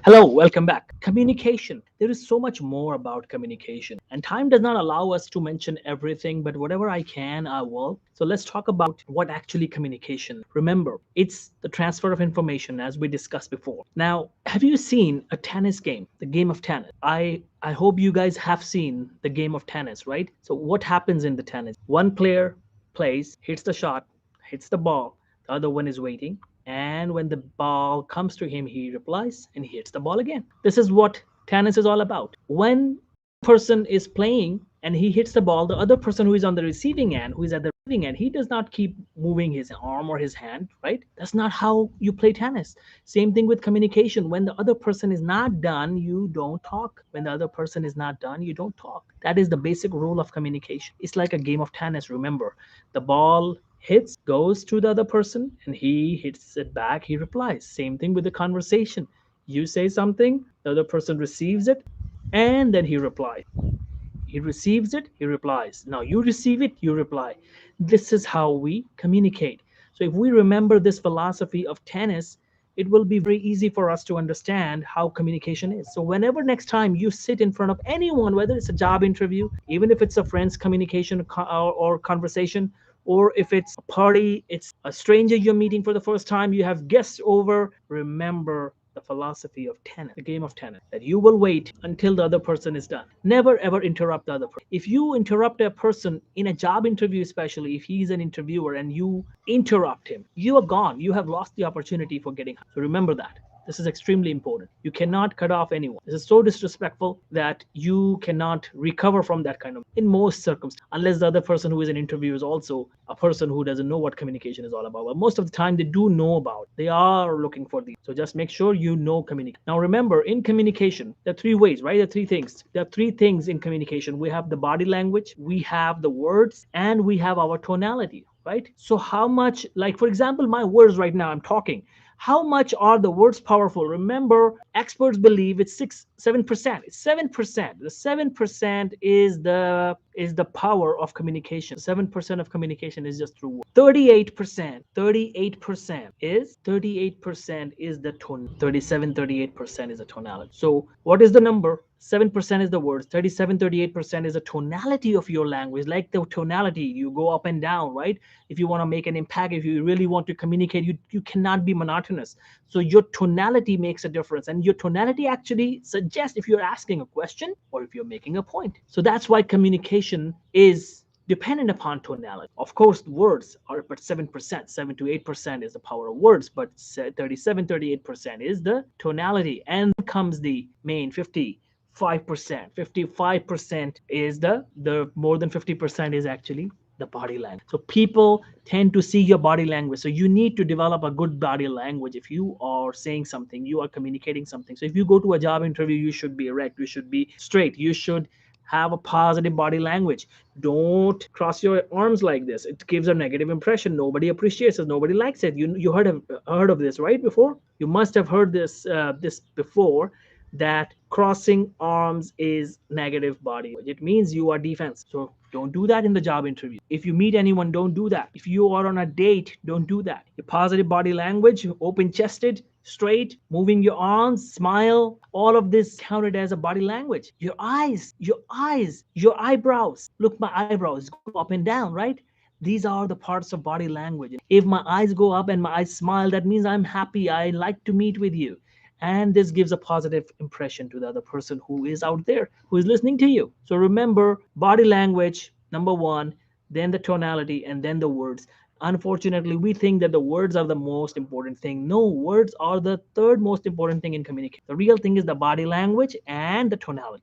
Hello, welcome back. Communication. There is so much more about communication, and time does not allow us to mention everything, but whatever I can, I will. So let's talk about what actually communication. Remember, it's the transfer of information as we discussed before. Now, have you seen a tennis game, the game of tennis? I hope you guys have seen the game of tennis, right? So what happens in the tennis? One player plays, hits the shot, hits the ball, the other one is waiting, and when the ball comes to him, he replies and he hits the ball again. This is what tennis is all about. When person is playing and he hits the ball, the other person who is on the receiving end, who is at the receiving end, he does not keep moving his arm or his hand, right? That's not how you play tennis. Same thing with communication. When the other person is not done, you don't talk. When the other person is not done, you don't talk. That is the basic rule of communication. It's like a game of tennis. Remember, the ball hits, goes to the other person, and he hits it back, he replies. Same thing with the conversation. You say something, the other person receives it, and then he replies. He receives it, he replies. Now you receive it, you reply. This is how we communicate. So if we remember this philosophy of tennis, it will be very easy for us to understand how communication is. So whenever next time you sit in front of anyone, whether it's a job interview, even if it's a friend's communication or conversation, or if it's a party, it's a stranger you're meeting for the first time, you have guests over, remember the philosophy of tennis, the game of tennis, that you will wait until the other person is done. Never ever interrupt the other person. If you interrupt a person in a job interview, especially if he's an interviewer and you interrupt him, you are gone. You have lost the opportunity for getting hired. So remember that. This is extremely important. You cannot cut off anyone. This is so disrespectful that you cannot recover from that kind of in most circumstances, unless the other person who is an interviewer is also a person who doesn't know what communication is all about. But most of the time they do know about. They are looking for these. So just make sure you know communication. Now remember, in communication, there are three ways, right? There are three things. There are three things in communication. We have the body language, we have the words, and we have our tonality, right? So how much, like for example, my words right now, I'm talking, how much are the words powerful? Remember, experts believe it's 7%. It's 7%. The 7% is the power of communication. 7% of communication is just through words. 38% is the tone. 38% is the tonality. So what is the number? 7% is the words, 38% is the tonality of your language. Like the tonality, you go up and down, right? If you want to make an impact, if you really want to communicate, you cannot be monotonous. So your tonality makes a difference, and your tonality actually suggests if you're asking a question or if you're making a point. So that's why communication is dependent upon tonality. Of course, words are but 7%, 7 to 8% is the power of words, but 38% is the tonality. And comes the main 55%. 55% is the more than 50% is actually the body language. So people tend to see your body language. So you need to develop a good body language. If you are saying something, you are communicating something. So if you go to a job interview, you should be erect, you should be straight, you should have a positive body language. Don't cross your arms like this. It gives a negative impression. Nobody appreciates it. Nobody likes it. You heard of this, right? Before, you must have heard this before, that crossing arms is negative body. It means you are defensive. So don't do that in the job interview. If you meet anyone, don't do that. If you are on a date, don't do that. Your positive body language, open chested, straight, moving your arms, smile, all of this counted as a body language. Your eyebrows. Look, my eyebrows go up and down, right? These are the parts of body language. If my eyes go up and my eyes smile, that means I'm happy. I like to meet with you. And this gives a positive impression to the other person who is out there, who is listening to you. So remember, body language, number one, then the tonality, and then the words. Unfortunately, we think that the words are the most important thing. No, words are the third most important thing in communication. The real thing is the body language and the tonality.